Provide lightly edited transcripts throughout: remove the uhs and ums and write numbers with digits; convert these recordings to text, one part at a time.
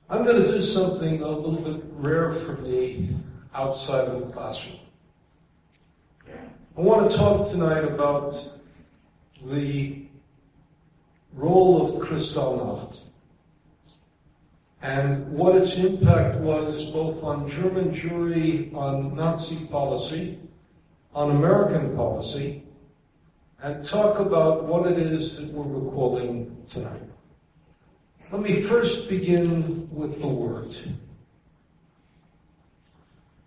I'm going to do something a little bit rare for me outside of the classroom. I want to talk tonight about the role of Kristallnacht and what its impact was both on German Jewry, on Nazi policy, on American policy, and talk about what it is that we're recalling tonight. Let me first begin with the word.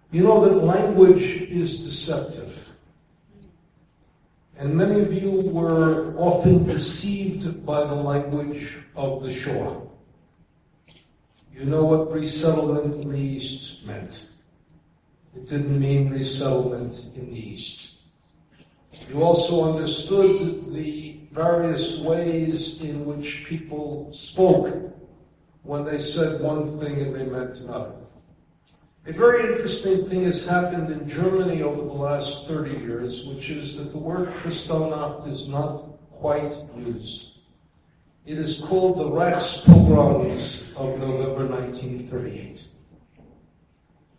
You know that language is deceptive. And many of you were often deceived by the language of the Shoah. You know what resettlement in the East meant. It didn't mean resettlement in the East. You also understood the various ways in which people spoke when they said one thing and they meant another. A very interesting thing has happened in Germany over the last 30 years, which is that the word Kristallnacht is not quite used. It is called the Reich pogroms of November 1938.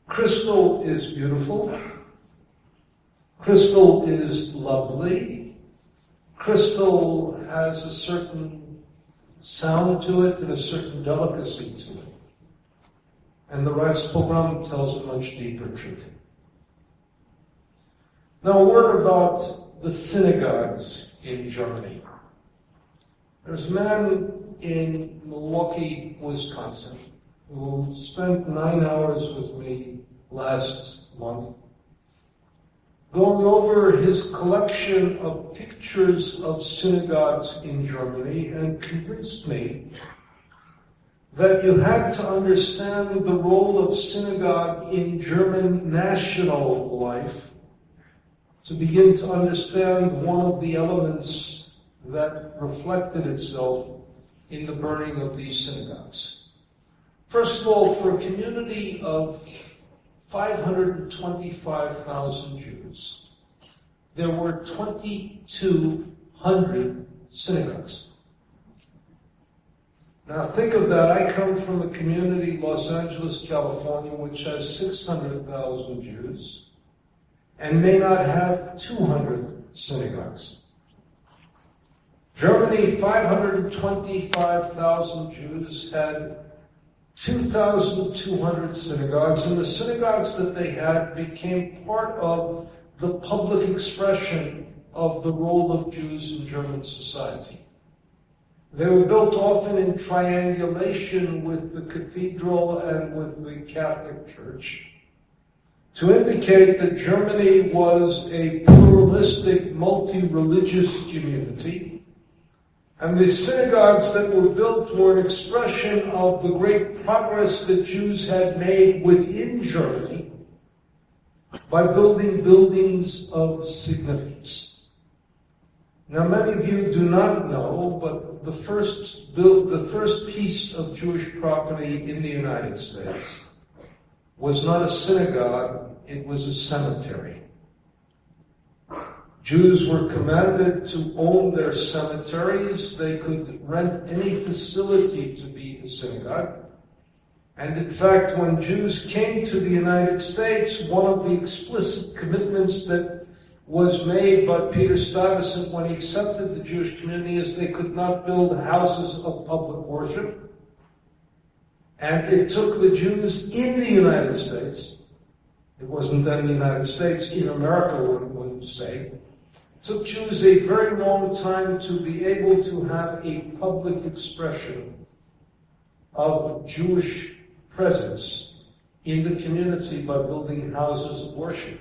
Crystal is beautiful. Crystal is lovely. Crystal has a certain sound to it and a certain delicacy to it. And the Reich Pogrom tells a much deeper truth. Now, a word about the synagogues in Germany. There's a man in Milwaukee, Wisconsin, who spent 9 hours with me last month going over his collection of pictures of synagogues in Germany and convinced me that you had to understand the role of synagogue in German national life to begin to understand one of the elements that reflected itself in the burning of these synagogues. First of all, for a community of 525,000 Jews, there were 2,200 synagogues. Now think of that. I come from a community, Los Angeles, California, which has 600,000 Jews and may not have 200 synagogues. Germany, 525,000 Jews, had 2,200 synagogues, and the synagogues that they had became part of the public expression of the role of Jews in German society. They were built often in triangulation with the cathedral and with the Catholic Church to indicate that Germany was a pluralistic, multi-religious community. And the synagogues that were built were an expression of the great progress that Jews had made within Germany by building buildings of significance. Now, many of you do not know, but the first piece of Jewish property in the United States was not a synagogue, it was a cemetery. Jews were commanded to own their cemeteries. They could rent any facility to be a synagogue. And in fact, when Jews came to the United States, one of the explicit commitments that was made by Peter Stuyvesant when he accepted the Jewish community is they could not build houses of public worship. And it took the Jews in the United States, it wasn't then the United States, in America, one would say, took Jews a very long time to be able to have a public expression of Jewish presence in the community by building houses of worship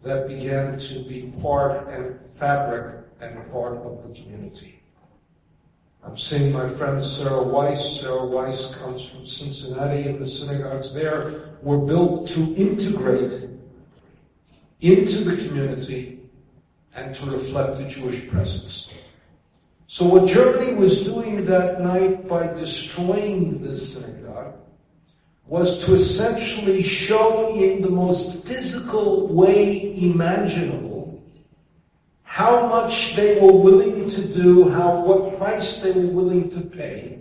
that began to be part and fabric and part of the community. I'm seeing my friend Sarah Weiss. Sarah Weiss comes from Cincinnati, and the synagogues there were built to integrate into the community and to reflect the Jewish presence. So what Germany was doing that night by destroying this synagogue was to essentially show in the most physical way imaginable how much they were willing to do, what price they were willing to pay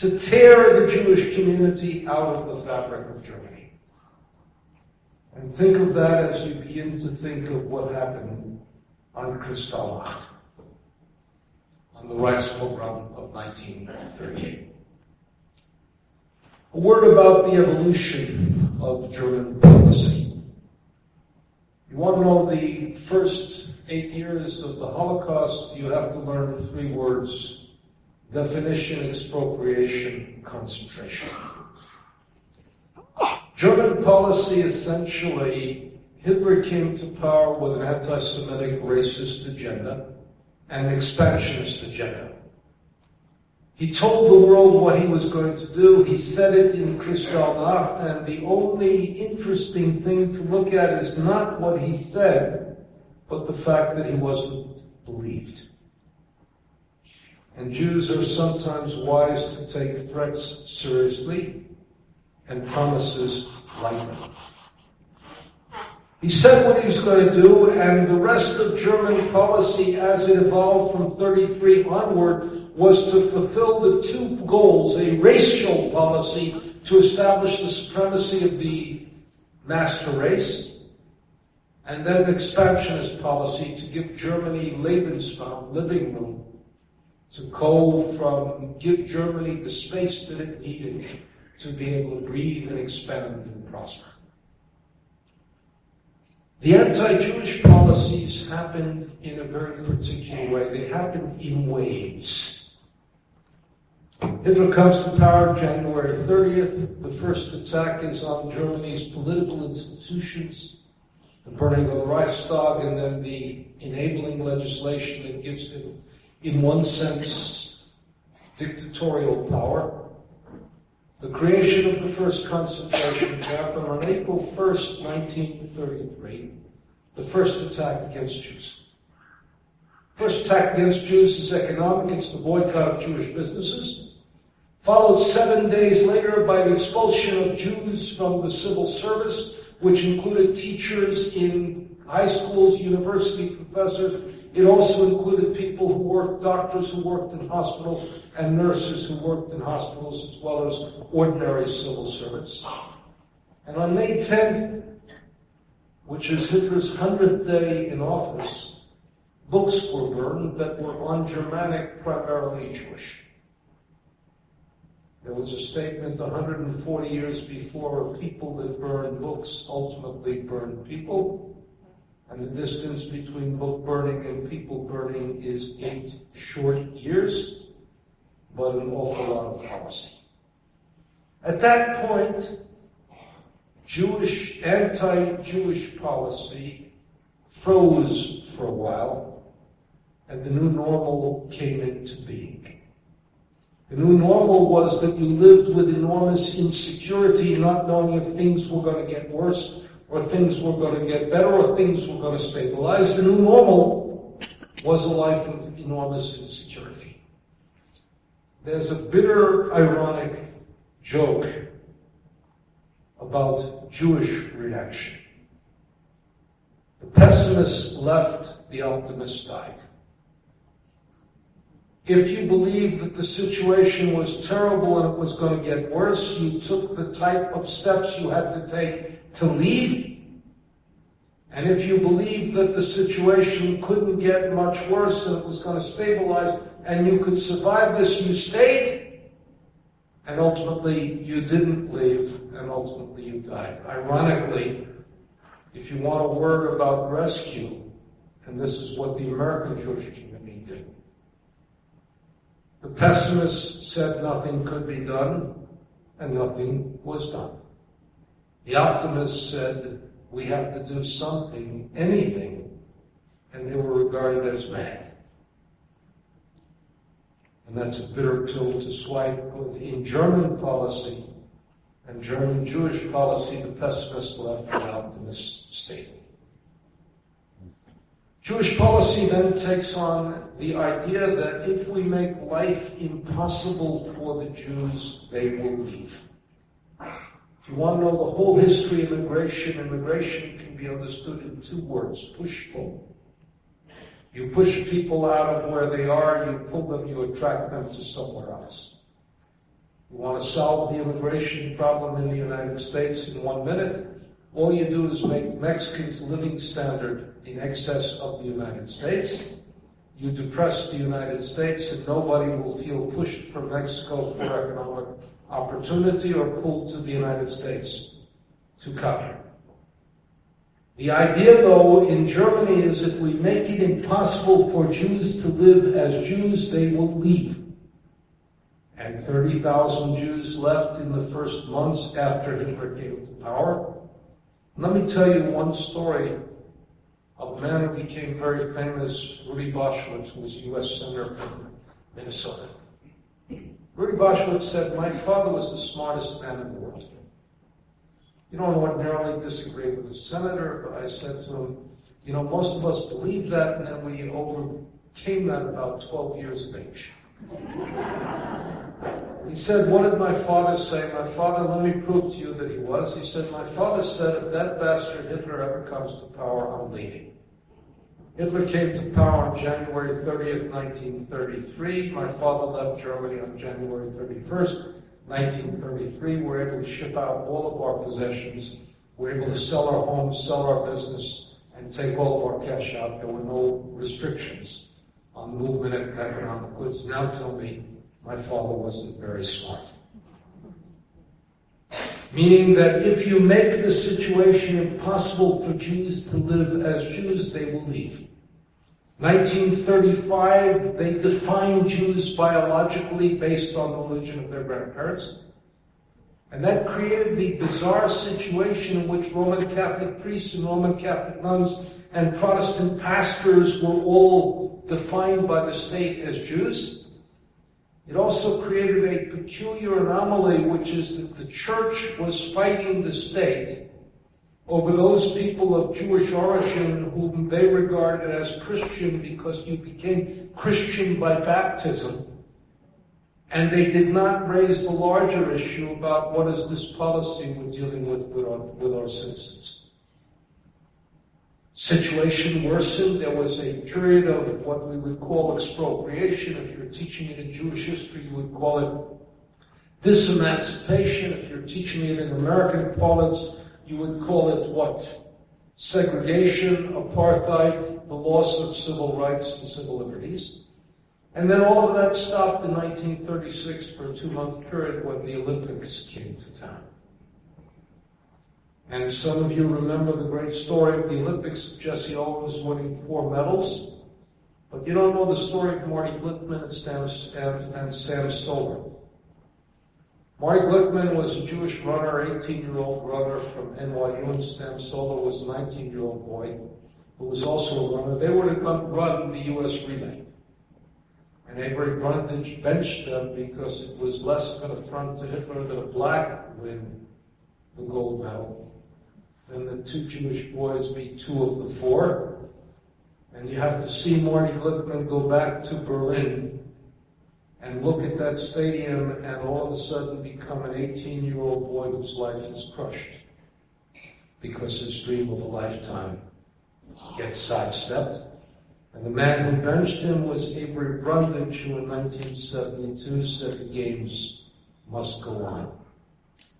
to tear the Jewish community out of the fabric of Germany. And think of that as you begin to think of what happened on Kristallnacht, on the Reich Pogrom of 1938. A word about the evolution of German policy. You want to know the first 8 years of the Holocaust, you have to learn 3 words: definition, expropriation, concentration. German policy, essentially, Hitler came to power with an anti-Semitic racist agenda and an expansionist agenda. He told the world what he was going to do. He said it in Kristallnacht, and the only interesting thing to look at is not what he said, but the fact that he wasn't believed. And Jews are sometimes wise to take threats seriously and promises lightly. He said what he was going to do, and the rest of German policy as it evolved from 1933 onward was to fulfill the 2 goals: a racial policy to establish the supremacy of the master race, and then an expansionist policy to give Germany Lebensraum, living room, to give Germany the space that it needed to be able to breathe and expand and prosper. The anti-Jewish policies happened in a very particular way. They happened in waves. Hitler comes to power January 30th. The first attack is on Germany's political institutions, the burning of the Reichstag, and then the enabling legislation that gives him, in one sense, dictatorial power. The creation of the first concentration camp, and on April 1st, 1933, the first attack against Jews. First attack against Jews is economic. It's the boycott of Jewish businesses, followed 7 days later by the expulsion of Jews from the civil service, which included teachers in high schools, university professors. It also included people who worked, doctors who worked in hospitals, and nurses who worked in hospitals, as well as ordinary civil servants. And on May 10th, which is Hitler's 100th day in office, books were burned that were on Germanic, primarily Jewish. There was a statement 140 years before: people that burn books ultimately burn people. And the distance between book burning and people burning is 8 short years, but an awful lot of policy. At that point, anti-Jewish policy froze for a while, and the new normal came into being. The new normal was that you lived with enormous insecurity, not knowing if things were going to get worse, or things were going to get better, or things were going to stabilize. The new normal was a life of enormous insecurity. There's a bitter, ironic joke about Jewish reaction. The pessimist left, the optimist died. If you believed that the situation was terrible and it was going to get worse, you took the type of steps you had to take to leave. And if you believed that the situation couldn't get much worse and it was going to stabilize and you could survive this, you stayed. And ultimately, you didn't leave, and ultimately you died. Ironically, if you want a word about rescue, and this is what the American Jewish community did, the pessimist said nothing could be done, and nothing was done. The optimist said, we have to do something, anything, and they were regarded as mad. And that's a bitter pill to swallow. In German policy and German Jewish policy, the pessimist left, the optimist stayed. Jewish policy then takes on the idea that if we make life impossible for the Jews, they will leave. If you want to know the whole history of immigration can be understood in 2 words: push-pull. You push people out of where they are, you pull them, you attract them to somewhere else. You want to solve the immigration problem in the United States in 1 minute? All you do is make Mexicans' living standard in excess of the United States. You depress the United States and nobody will feel pushed from Mexico for economic opportunity or pulled to the United States to copy. The idea, though, in Germany is if we make it impossible for Jews to live as Jews, they will leave. And 30,000 Jews left in the first months after Hitler came to power. Let me tell you one story of a man who became very famous, Rudy Boschwitz, who was a U.S. Senator from Minnesota. Rudy Boschwitz said, "My father was the smartest man in the world." You don't ordinarily disagree with a senator, but I said to him, you know, most of us believe that, and then we overcame that about 12 years of age. He said, "What did my father say?" My father, let me prove to you that he was. He said, "My father said, if that bastard Hitler ever comes to power, I'm leaving." Hitler came to power on January 30th, 1933. My father left Germany on January 31st, 1933. We were able to ship out all of our possessions. We were able to sell our homes, sell our business, and take all of our cash out. There were no restrictions on movement of economic goods. Now tell me, my father wasn't very smart. Meaning that if you make the situation impossible for Jews to live as Jews, they will leave. 1935, they defined Jews biologically based on the religion of their grandparents. And that created the bizarre situation in which Roman Catholic priests and Roman Catholic nuns and Protestant pastors were all defined by the state as Jews. It also created a peculiar anomaly, which is that the church was fighting the state over those people of Jewish origin whom they regarded as Christian because you became Christian by baptism. And they did not raise the larger issue about what is this policy we're dealing with our citizens. Situation worsened. There was a period of what we would call expropriation. If you're teaching it in Jewish history, you would call it disemancipation. If you're teaching it in American parlance, you would call it what? Segregation, apartheid, the loss of civil rights and civil liberties. And then all of that stopped in 1936 for a 2-month period when the Olympics came to town. And some of you remember the great story of the Olympics, Jesse Owens winning 4 medals. But you don't know the story of Marty Glickman and Sam Soler. Marty Glickman was a Jewish runner, 18-year-old runner from NYU, and Sam Soler was a 19-year-old boy who was also a runner. They were to run the U.S. relay. And Avery Brundage benched them because it was less of an affront to Hitler that a black win the gold medal. Then the 2 Jewish boys beat 2 of the 4. And you have to see Marty Glickman go back to Berlin and look at that stadium and all of a sudden become an 18-year-old boy whose life is crushed because his dream of a lifetime gets sidestepped. And the man who benched him was Avery Brundage, who in 1972 said the games must go on.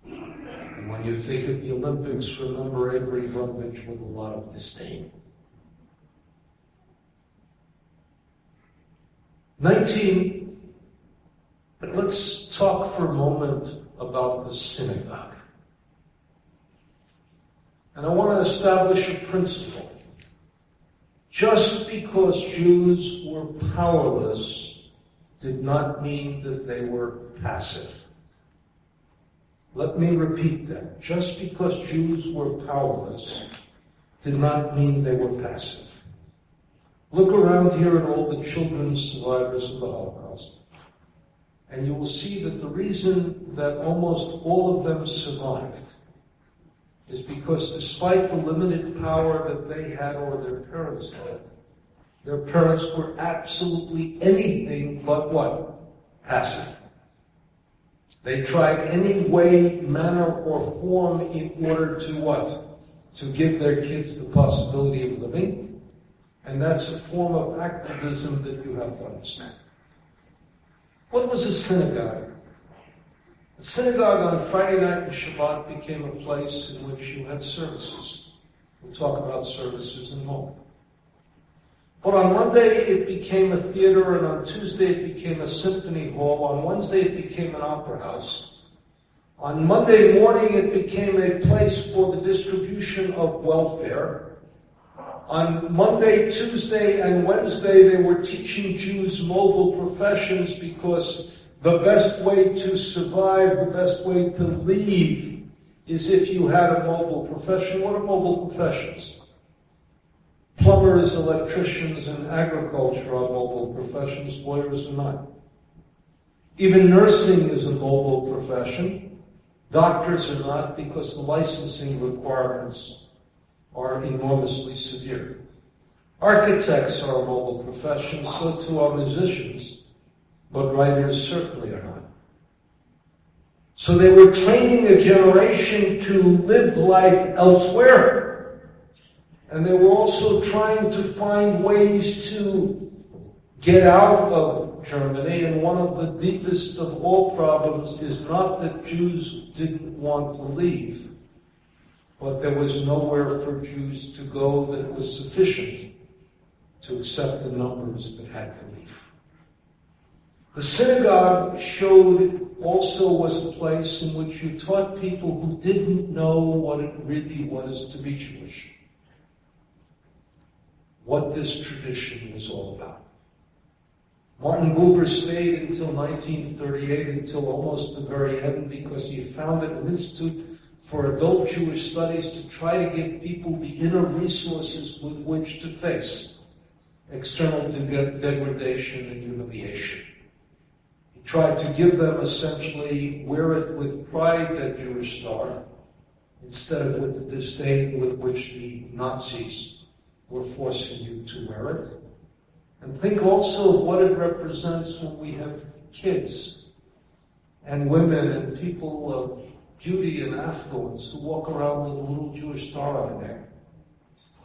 And when you think of the Olympics, remember Avery Brundage with a lot of disdain. But let's talk for a moment about the synagogue. And I want to establish a principle. Just because Jews were powerless did not mean that they were passive. Let me repeat that. Just because Jews were powerless did not mean they were passive. Look around here at all the children survivors of the Holocaust, and you will see that the reason that almost all of them survived is because despite the limited power that they had or their parents had, their parents were absolutely anything but what? Passive. They tried any way, manner, or form in order to what? To give their kids the possibility of living. And that's a form of activism that you have to understand. What was a synagogue? The synagogue on Friday night and Shabbat became a place in which you had services. We'll talk about services in a moment. But on Monday it became a theater, and on Tuesday it became a symphony hall. On Wednesday it became an opera house. On Monday morning it became a place for the distribution of welfare. On Monday, Tuesday, and Wednesday they were teaching Jews mobile professions, because the best way to survive, the best way to leave, is if you had a mobile profession. What are mobile professions? Plumbers, electricians, and agriculture are mobile professions. Lawyers are not. Even nursing is a mobile profession. Doctors are not, because the licensing requirements are enormously severe. Architects are a mobile profession, so too are musicians, but writers certainly are not. So they were training a generation to live life elsewhere. And they were also trying to find ways to get out of Germany. And one of the deepest of all problems is not that Jews didn't want to leave, but there was nowhere for Jews to go that was sufficient to accept the numbers that had to leave. The synagogue was a place in which you taught people who didn't know what it really was to be Jewish, what this tradition was all about. Martin Buber stayed until 1938, until almost the very end, because he founded an institute for adult Jewish studies to try to give people the inner resources with which to face external degradation and humiliation. He tried to give them essentially, wear it with pride, that Jewish star, instead of with the disdain with which the Nazis were forcing you to wear it. And think also of what it represents when we have kids and women and people of beauty and affluence who walk around with a little Jewish star on their neck,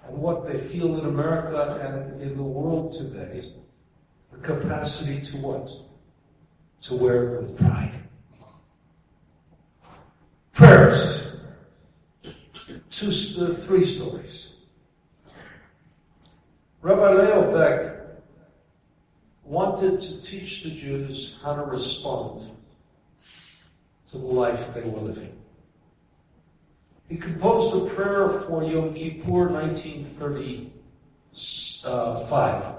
and what they feel in America and in the world today, the capacity to what? To wear it with pride. Prayers. 3 stories. Rabbi Leo Beck wanted to teach the Jews how to respond to the life they were living. He composed a prayer for Yom Kippur 1935,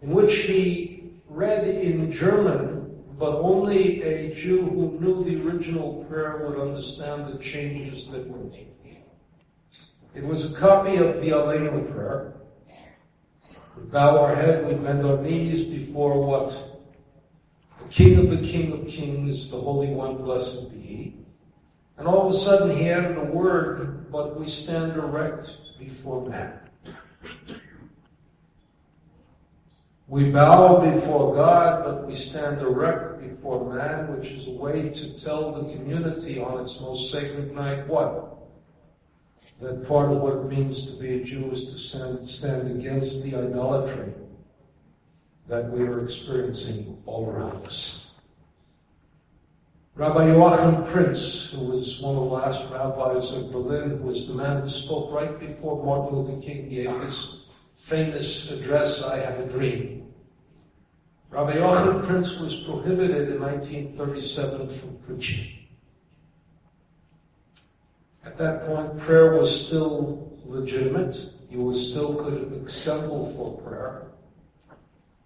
in which he read in German, but only a Jew who knew the original prayer would understand the changes that were made. It was a copy of the Aleinu prayer. We bow our head, we bend our knees before what? The King of Kings, the Holy One, blessed be He. And all of a sudden he added a word, but we stand erect before man. We bow before God, but we stand erect before man, which is a way to tell the community on its most sacred night what? That part of what it means to be a Jew is to stand against the idolatry that we are experiencing all around us. Rabbi Joachim Prince, who was one of the last rabbis of Berlin, who was the man who spoke right before Martin Luther King gave his famous address, I Have a Dream. Rabbi Joachim Prince was prohibited in 1937 from preaching. At that point, prayer was still legitimate. You still could assemble for prayer.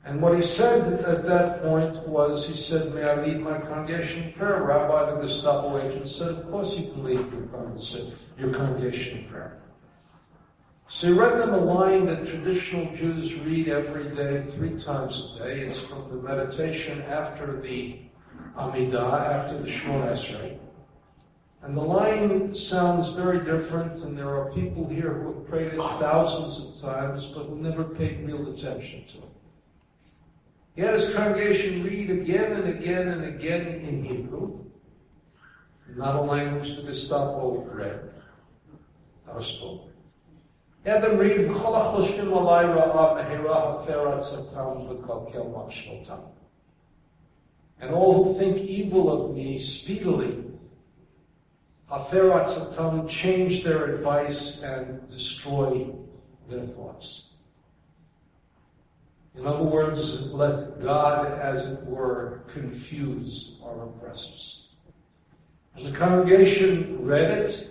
And what he said at that point was, he said, may I lead my congregation in prayer? Rabbi, the Gestapo agent, said, of course you can lead your congregation in prayer. So he read them a line that traditional Jews read every day, 3 times a day. It's from the meditation after the Amidah, after the Shemona Esrei. And the line sounds very different, and there are people here who have prayed it thousands of times, but who never paid real attention to it. He had his congregation read again and again and again in Hebrew, not a language the Gestapo read or spoke. He had them read, and all who think evil of me speedily, Haferatzatam, change their advice and destroy their thoughts. In other words, let God, as it were, confuse our oppressors. And the congregation read it,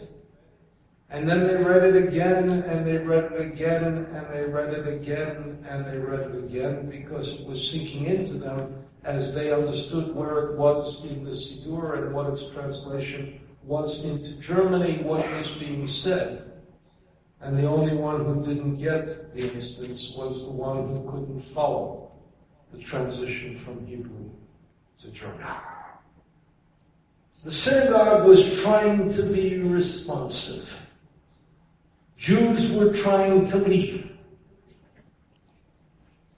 and then they read it again, and they read it again, and they read it again, and they read it again, because it was sinking into them as they understood where it was in the Siddur and what its translation was into Germany, what was being said. And the only one who didn't get the instance was the one who couldn't follow the transition from Hebrew to German. The synagogue was trying to be responsive. Jews were trying to leave.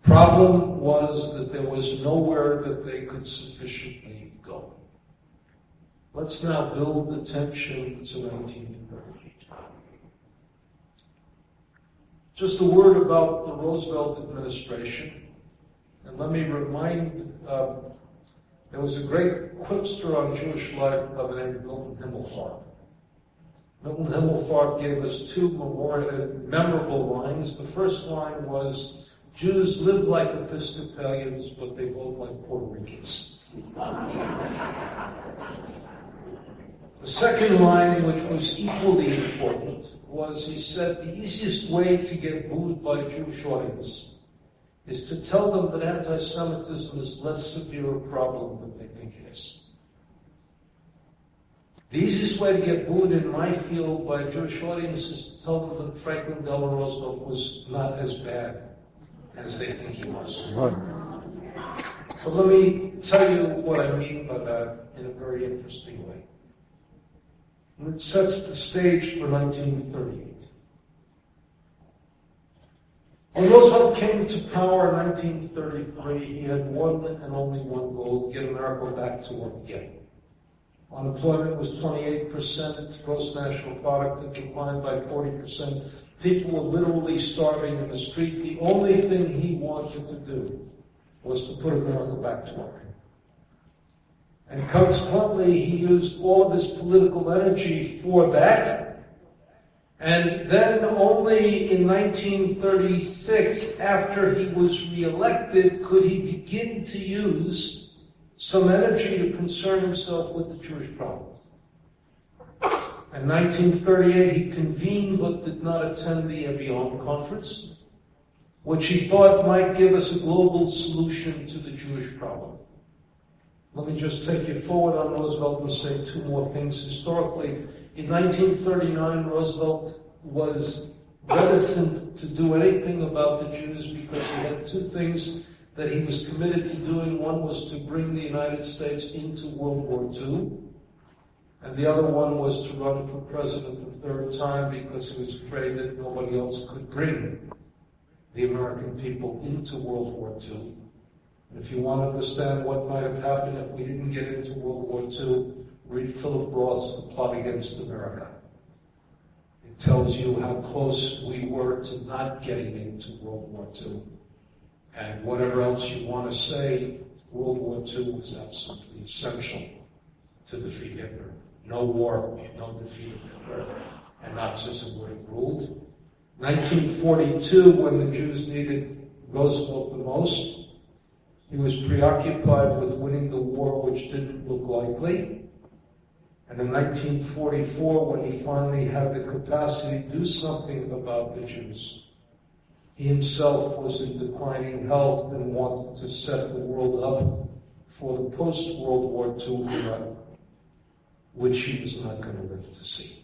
Problem was that there was nowhere that they could sufficiently go. Let's now build the tension to 1938. Just a word about the Roosevelt administration. And let me remind, there was a great quipster on Jewish life by the name of Milton Himmelfarb. Milton Himmelfarb gave us two memorable lines. The first line was, Jews live like Episcopalians, but they vote like Puerto Ricans. The second line, which was equally important, was he said the easiest way to get booed by a Jewish audience is to tell them that anti-Semitism is less severe a problem than they think it is. The easiest way to get booed in my field by a Jewish audience is to tell them that Franklin Delano Roosevelt was not as bad as they think he was. But let me tell you what I mean by that in a very interesting way. And it sets the stage for 1938. When Roosevelt came to power in 1933, he had one and only one goal: get America back to work again. Unemployment was 28%, gross national product had declined by 40%. People were literally starving in the street. The only thing he wanted to do was to put America back to work. And consequently, he used all of his political energy for that. And then only in 1936, after he was reelected, could he begin to use some energy to concern himself with the Jewish problem. In 1938, he convened but did not attend the Evian conference, which he thought might give us a global solution to the Jewish problem. Let me just take you forward on Roosevelt and say two more things. Historically, in 1939, Roosevelt was reticent to do anything about the Jews because he had two things that he was committed to doing. One was to bring the United States into World War II, and the other one was to run for president a third time because he was afraid that nobody else could bring the American people into World War II. And if you want to understand what might have happened if we didn't get into World War II, read Philip Roth's The Plot Against America. It tells you how close we were to not getting into World War II. And whatever else you want to say, World War II was absolutely essential to defeat Hitler. No war, no defeat of Hitler, and Nazism would have ruled. 1942, when the Jews needed Roosevelt the most, he was preoccupied with winning the war, which didn't look likely. And in 1944, when he finally had the capacity to do something about the Jews, he himself was in declining health and wanted to set the world up for the post-World War II era, which he was not going to live to see.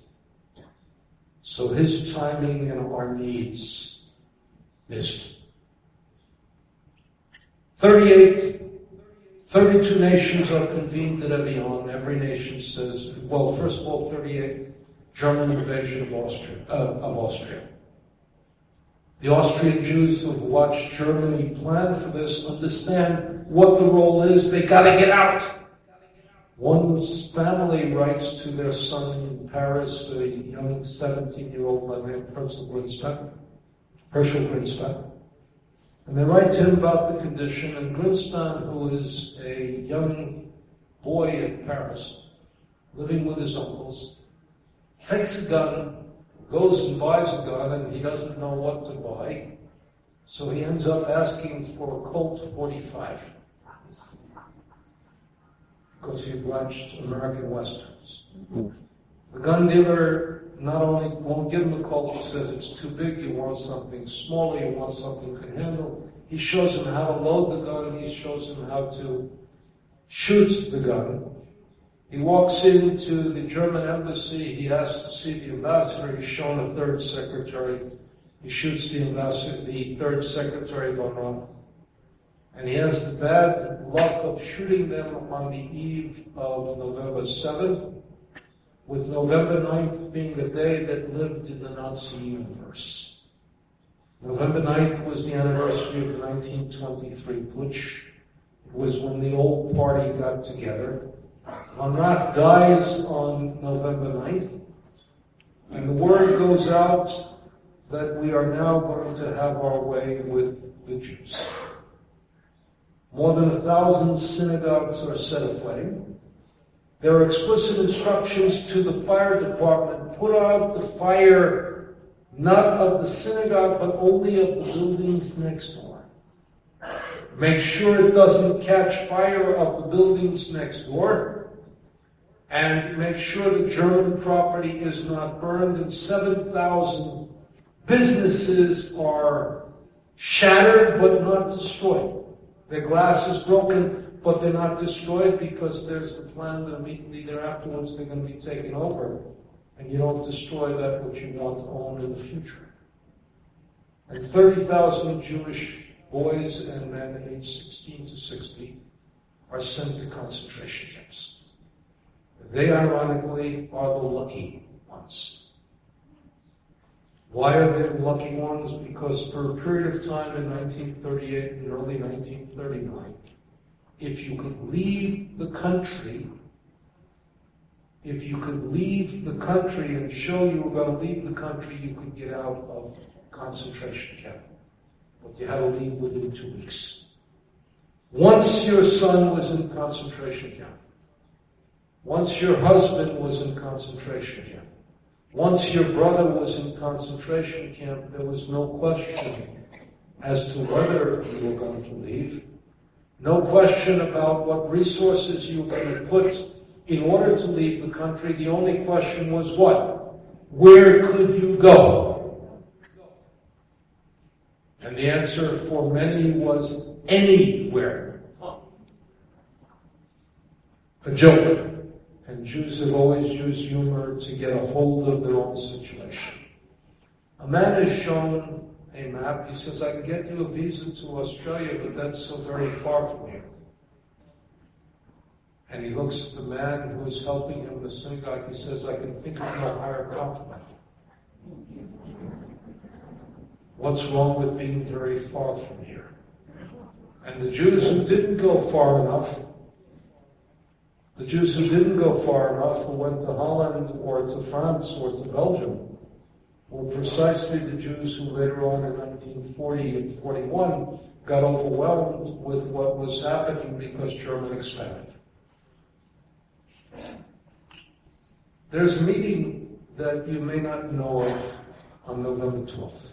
So his timing and our needs missed. 32 nations are convened at Evian. Every nation says, well, first of all, 38, German invasion of Austria. The Austrian Jews who have watched Germany plan for this understand what the role is. They got to get out. One family writes to their son in Paris, a young 17-year-old by the name of Herschel Greenspan. And they write to him about the condition, and Kristallnacht, who is a young boy in Paris, living with his uncles, takes a gun, goes and buys a gun, and he doesn't know what to buy, so he ends up asking for a Colt 45, because he watched American Westerns. The gun dealer not only won't give him a Colt, he says it's too big, you want something smaller, you want something you can handle. He shows him how to load the gun, he shows him how to shoot the gun. He walks into the German embassy, he asks to see the ambassador, he's shown a third secretary. He shoots the ambassador, the third secretary von Roth. And he has the bad luck of shooting them on the eve of November 7th, with November 9th being the day that lived in the Nazi universe. November 9th was the anniversary of the 1923 Putsch. It was when the old party got together. Von Roth dies on November 9th, and the word goes out that we are now going to have our way with the Jews. More than 1,000 synagogues are set aflame. There are explicit instructions to the fire department, put out the fire not of the synagogue, but only of the buildings next door. Make sure it doesn't catch fire of the buildings next door, and make sure the German property is not burned, and 7,000 businesses are shattered but not destroyed. Their glass is broken, but they're not destroyed, because there's the plan that immediately thereafterwards they're going to be taken over, and you don't destroy that which you want to own in the future. And 30,000 Jewish boys and men aged 16 to 60 are sent to concentration camps. They, ironically, are the lucky ones. Why are they the lucky ones? Because for a period of time in 1938 and early 1939, if you could leave the country, and show you were going to leave the country, you could get out of concentration camp. But you had to leave within 2 weeks. Once your son was in concentration camp, once your husband was in concentration camp, once your brother was in concentration camp, there was no question as to whether you were going to leave. No question about what resources you were going to put in order to leave the country. The only question was what? Where could you go? And the answer for many was anywhere. A joke. And Jews have always used humor to get a hold of their own situation. A man is shown a map. He says, I can get you a visa to Australia, but that's so very far from here. And he looks at the man who is helping him in the synagogue. He says, I can think of no higher compliment. What's wrong with being very far from here? And the Jews who didn't go far enough, who went to Holland or to France or to Belgium, were precisely the Jews who later on in 1940 and 41 got overwhelmed with what was happening because Germany expanded. There's a meeting that you may not know of on November 12th.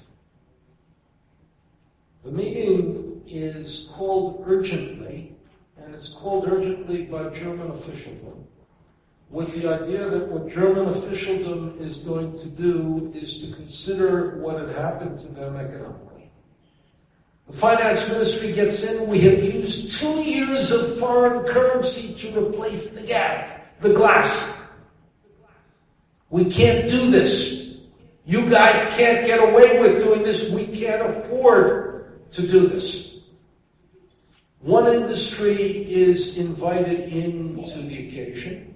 The meeting is called urgently, and it's called urgently by German officialdom, with the idea that what German officialdom is going to do is to consider what had happened to them economically. The finance ministry gets in. We have used 2 years of foreign currency to replace the glass. We can't do this. You guys can't get away with doing this. We can't afford to do this. One industry is invited into the occasion.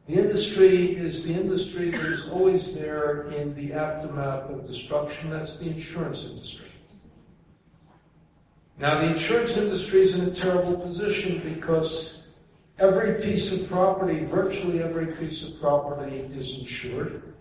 The industry is the industry that is always there in the aftermath of destruction. That's the insurance industry. Now, the insurance industry is in a terrible position because every piece of property, virtually every piece of property, is insured.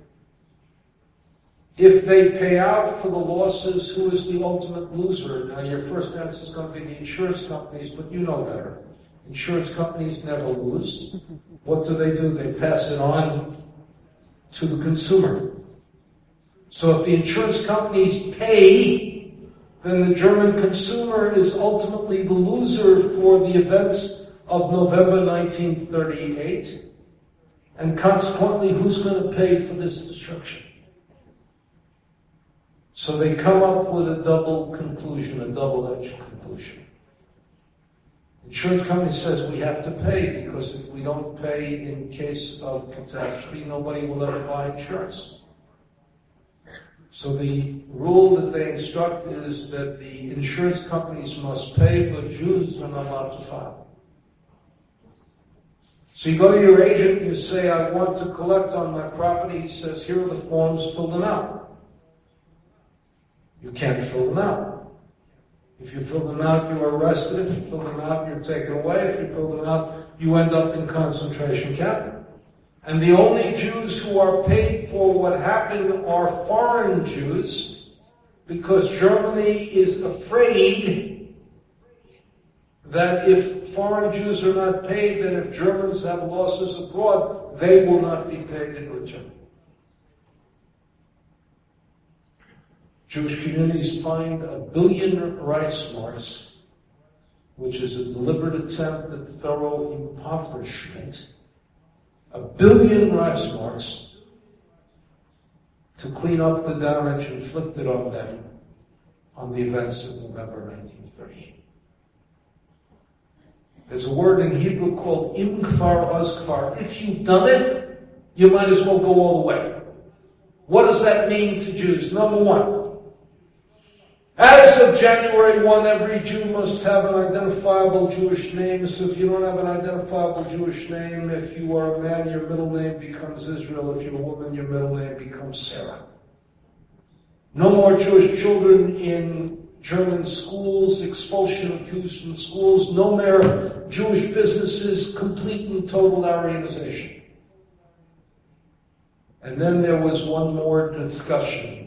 If they pay out for the losses, who is the ultimate loser? Now, your first answer is going to be the insurance companies, but you know better. Insurance companies never lose. What do? They pass it on to the consumer. So if the insurance companies pay, then the German consumer is ultimately the loser for the events of November 1938. And consequently, who's going to pay for this destruction? So they come up with a double conclusion, a double-edged conclusion. Insurance company says we have to pay because if we don't pay in case of catastrophe, nobody will ever buy insurance. So the rule that they instruct is that the insurance companies must pay, but Jews are not allowed to file. So you go to your agent, you say, I want to collect on my property. He says, here are the forms, fill them out. You can't fill them out. If you fill them out, you're arrested. If you fill them out, you're taken away. If you fill them out, you end up in concentration camp. And the only Jews who are paid for what happened are foreign Jews, because Germany is afraid that if foreign Jews are not paid, then if Germans have losses abroad, they will not be paid in return. Jewish communities find 1 billion Reichsmarks, which is a deliberate attempt at thorough impoverishment, 1 billion Reichsmarks to clean up the damage inflicted on them on the events of November 1938. There's a word in Hebrew called im kfar oz kfar. If you've done it, you might as well go all the way. What does that mean to Jews? Number one, as of January 1, every Jew must have an identifiable Jewish name. So if you don't have an identifiable Jewish name, if you are a man, your middle name becomes Israel. If you're a woman, your middle name becomes Sarah. No more Jewish children in German schools, expulsion of Jews from schools, no more Jewish businesses, complete and total Aryanization. And then there was one more discussion,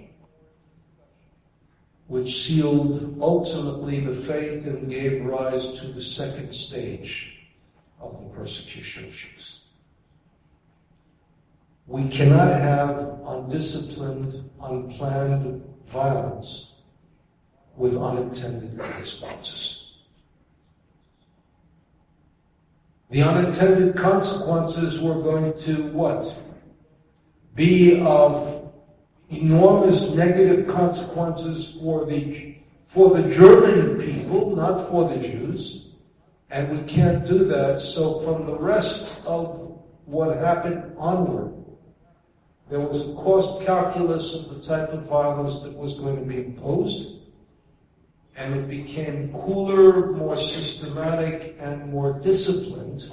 which sealed ultimately the fate and gave rise to the second stage of the persecution of Jews. We cannot have undisciplined, unplanned violence with unintended consequences. The unintended consequences were going to what? Be of enormous negative consequences for the German people, not for the Jews, and we can't do that. So from the rest of what happened onward, there was a cost calculus of the type of violence that was going to be imposed, and it became cooler, more systematic, and more disciplined.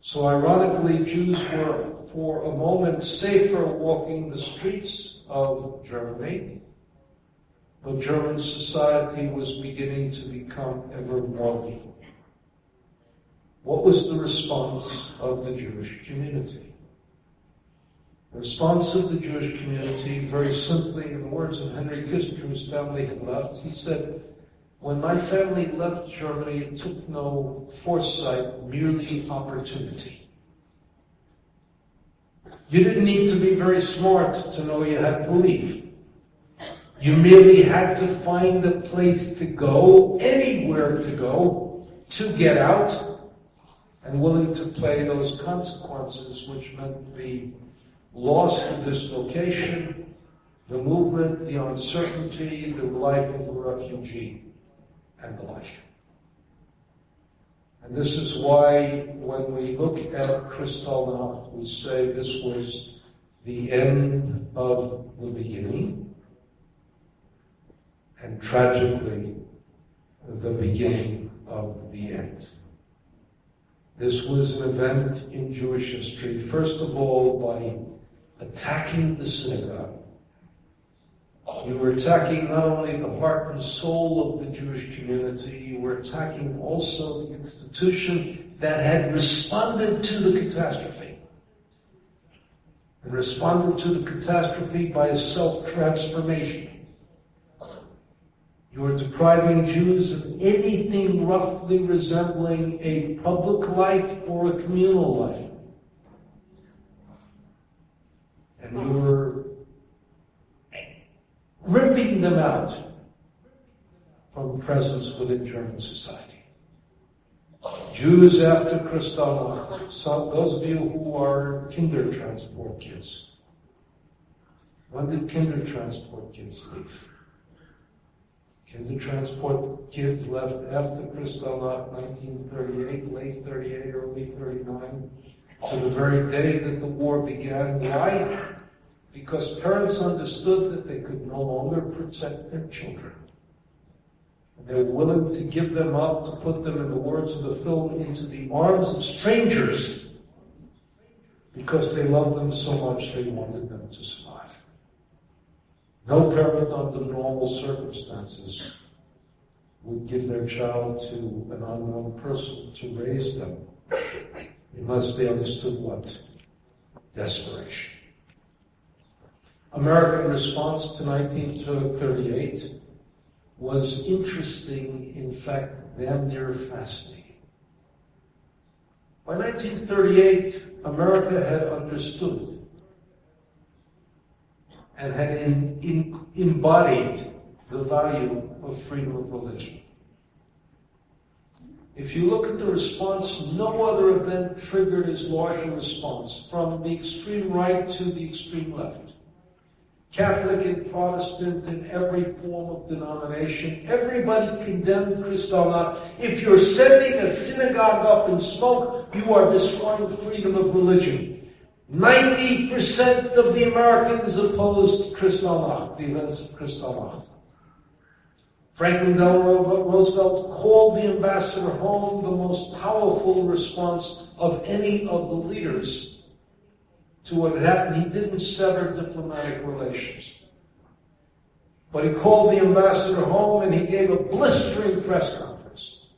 So ironically, Jews were, for a moment, safer walking the streets of Germany, but German society was beginning to become ever more lethal. What was the response of the Jewish community? The response of the Jewish community, very simply, in the words of Henry Kissinger, whose family had left, he said, when my family left Germany, it took no foresight, merely opportunity. You didn't need to be very smart to know you had to leave. You merely had to find a place to go, anywhere to go, to get out, and willing to pay those consequences, which meant the loss, the dislocation, the movement, the uncertainty, the life of a refugee, and the like. And this is why when we look at Kristallnacht, we say this was the end of the beginning, and tragically, the beginning of the end. This was an event in Jewish history, first of all, by attacking the synagogue. You were attacking not only the heart and soul of the Jewish community, you were attacking also the institution that had responded to the catastrophe. and responded to the catastrophe by a self-transformation. You are depriving Jews of anything roughly resembling a public life or a communal life. And you're ripping them out from presence within German society. Jews after Kristallnacht, those of you who are Kindertransport kids. When did Kindertransport kids leave? Kindertransport kids left after Kristallnacht, 1938, late 38, early 39, to the very day that the war began. Why? Because parents understood that they could no longer protect their children. They were willing to give them up, to put them, in the words of the film, into the arms of strangers because they loved them so much they wanted them to survive. No parent under normal circumstances would give their child to an unknown person to raise them unless they understood what? Desperation. American response to 1938 was interesting, in fact, damn near fascinating. By 1938, America had understood and had embodied the value of freedom of religion. If you look at the response, no other event triggered as large a response, from the extreme right to the extreme left. Catholic and Protestant in every form of denomination, everybody condemned Kristallnacht. If you're setting a synagogue up in smoke, you are destroying freedom of religion. 90% of the Americans opposed Kristallnacht, the events of Kristallnacht. Franklin Delano Roosevelt called the ambassador home the most powerful response of any of the leaders to what had happened. He didn't sever diplomatic relations. But he called the ambassador home and he gave a blistering press conference.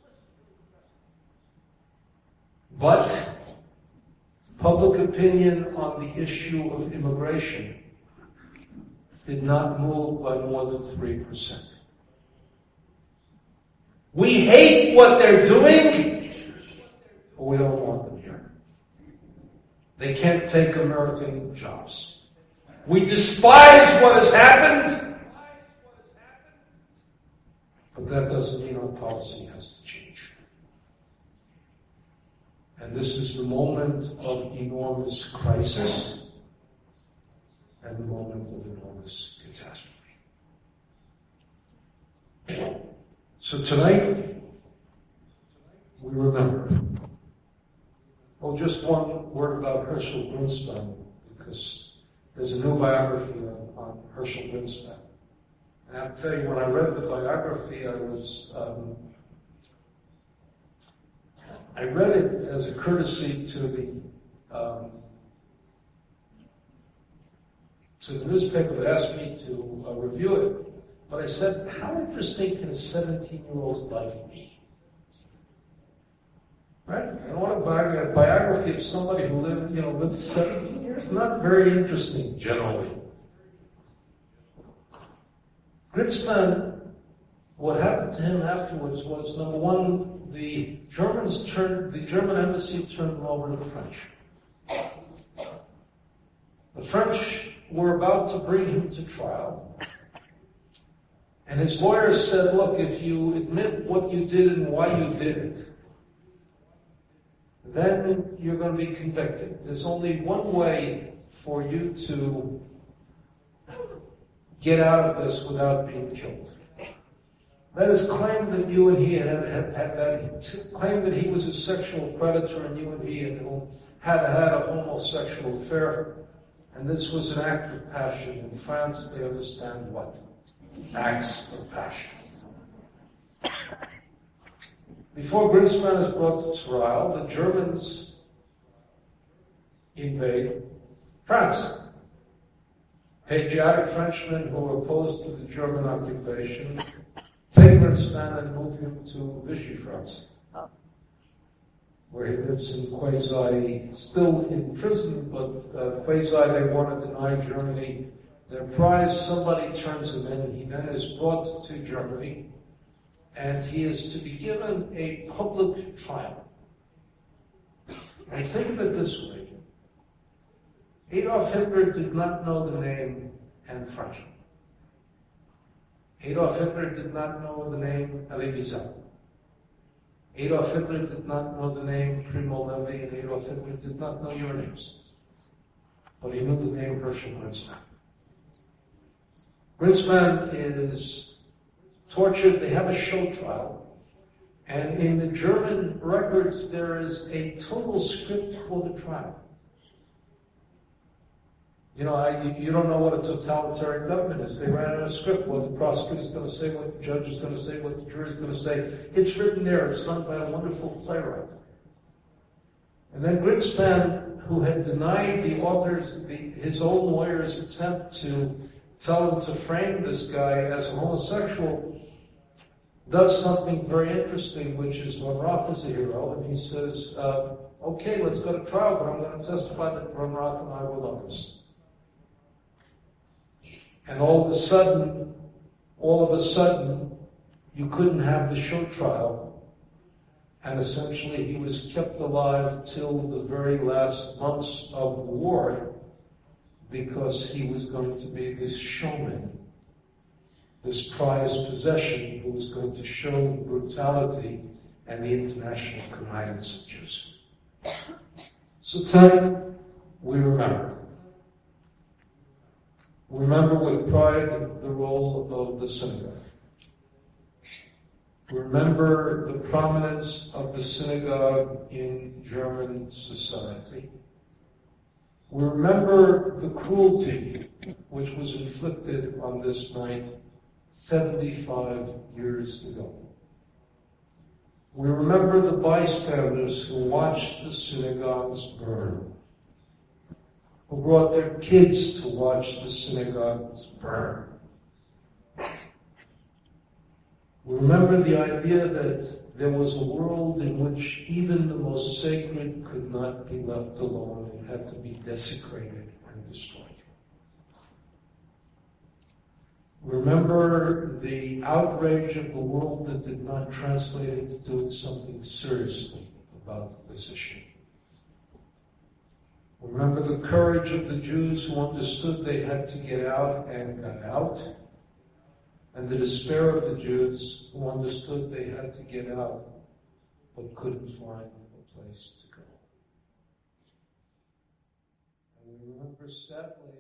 But public opinion on the issue of immigration did not move by more than 3%. We hate what they're doing, but we don't want them here. They can't take American jobs. We despise what has happened, but that doesn't mean our policy has to change. And this is the moment of enormous crisis and the moment of enormous catastrophe. So tonight, we remember. Oh, just one word about Herschel Greenspan, because there's a new biography on Herschel Greenspan. And I have to tell you, when I read the biography, I read it as a courtesy to the newspaper that asked me to review it. But I said, how interesting can a 17-year-old's life be? Right? I don't want a biography of somebody who lived 17 years. Not very interesting, generally. Greenspan, what happened to him afterwards was, number one, the German embassy turned him over to the French. The French were about to bring him to trial. And his lawyers said, look, if you admit what you did and why you did it, then you're going to be convicted. There's only one way for you to get out of this without being killed. That is, claim that you and he claim that he was a sexual predator and you and he had a homosexual affair, and this was an act of passion. In France, they understand what? Acts of passion. Before Greenspan is brought to trial, the Germans invade France. Patriotic Frenchmen who were opposed to the German occupation take Greenspan and move him to Vichy France. where he lives in quasi, still in prison, but quasi they want to deny Germany their prize. Somebody turns him in, and he then is brought to Germany, and he is to be given a public trial. And think of it this way. Adolf Hitler did not know the name Anne Frank. Adolf Hitler did not know the name Elie Wiesel. Adolf Hitler did not know the name Primo Levi, and Adolf Hitler did not know your names. But he knew the name Herschel Grünzmann. Grünzmann is tortured. They have a show trial. And in the German records, there is a total script for the trial. You know, you don't know what a totalitarian government is. They ran out a script, what the prosecutor is going to say, what the judge is going to say, what the jury is going to say. It's written there. It's done by a wonderful playwright. And then Grünzmann, who had denied the authors, his own lawyer's attempt to tell him to frame this guy as a homosexual, does something very interesting, which is Von Roth is a hero, and he says, okay, let's go to trial, but I'm going to testify that Von Roth and I were lovers. And all of a sudden, you couldn't have the show trial, and essentially he was kept alive till the very last months of the war because he was going to be this showman, this prized possession who was going to show the brutality and the international connivance of Jews. So tonight, we remember. We remember with pride the role of the synagogue. We remember the prominence of the synagogue in German society. We remember the cruelty which was inflicted on this night 75 years ago. We remember the bystanders who watched the synagogues burn, who brought their kids to watch the synagogues burn. We remember the idea that there was a world in which even the most sacred could not be left alone and had to be desecrated and destroyed. Remember the outrage of the world that did not translate into doing something seriously about this issue. Remember the courage of the Jews who understood they had to get out and got out, and the despair of the Jews who understood they had to get out but couldn't find a place to go. And we remember sadly